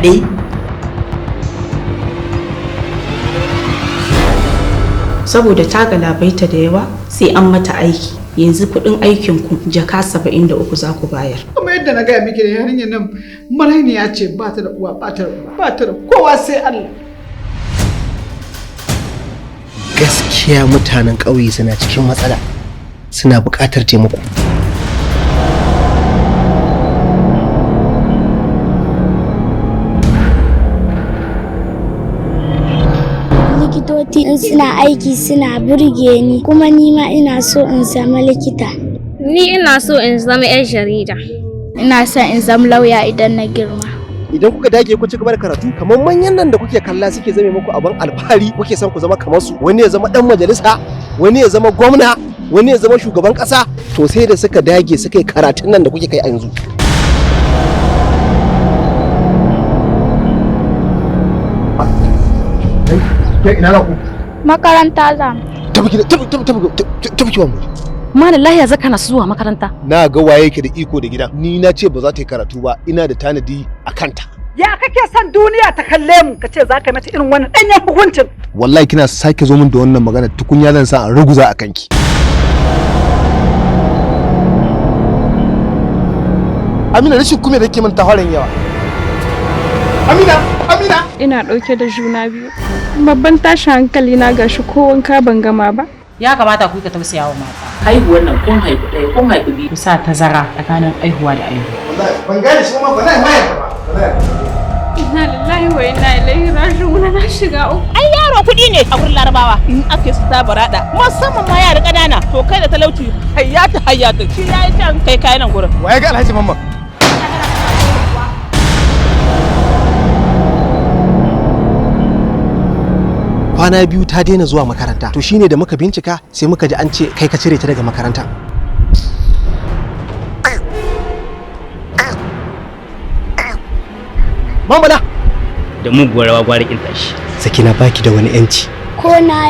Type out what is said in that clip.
fyaɗe? Saboda ta galabaita da yawa sai an mata aiki. Yanzu kuɗin aikinku jaka 73 za ku bayar. Kuma yadda na gaya miki da yarinyar nan marainiya ce, ba ta da uwa ba ta da kowa sai Allah. Gaskiya mutanen ƙauye suna cikin matsala, suna buƙatar taimako. Likitoci in suna aiki suna burge ni, kuma ni ma ina so in zama likita. Ni ina so in zama 'yar jarida. Ina son in zama lauya idan na girma. Idan kuka dage ku ci gaba da karatu kamar manyan nan da kuke kalla suke zame muku abin alfahari, kuke son ku zama kamar su, wani ya zama dan majalisa, wani ya zama gwamna, wani ya zama shugaban kasa, to sai da suka dage suka yi karatun nan da kuke kai a yanzu. Ina ku? Makaranta za mu. Tafi kiwa mu. Malallahi ya zaka na zuwa makaranta. Na ga waye yake da iko da gidan. Ni na ce ba za ta yi karatu ba, ina da tanadi a kanta. Ya kake son duniya ta kalle mu ka ce za ka mata irin wannan danyen hukuncin? Wallahi kina sake zo min da wannan magana tukunya zan sa an ruguza a kanki. Amina, rashin kuma da ke min ta horon yawa. Amina! Ina ɗauke da juna biyu. Babban tashin hankali na gashi ko wanka ban gama ba. Ya kamata ku ka tausaya wa mata. Haihuwar nan kun haihu ɗaya kun haihu biyu. Ku sa tazara tsakanin aihuwa da aihuwa. Ban gane shi kuma ba zai mayar ba. Inna lillahi wa inna ilaihi raji'un, na shiga uku. Ai yaro kuɗi ne a wurin Larabawa in ake su ta barada. Musamman ma yara ƙanana to kai da talauci hayyata. Shi ya yi can kai kayan nan gurin. Waye ga Alhaji Mamman? Kwana biyu ta daina zuwa makaranta, to shine da muka bincika sai muka ji an ce kai ka cire ta daga makaranta. Mamala! Da muguwar rawa gwarikin tashi. Sakina baki da wani 'yanci. Ko na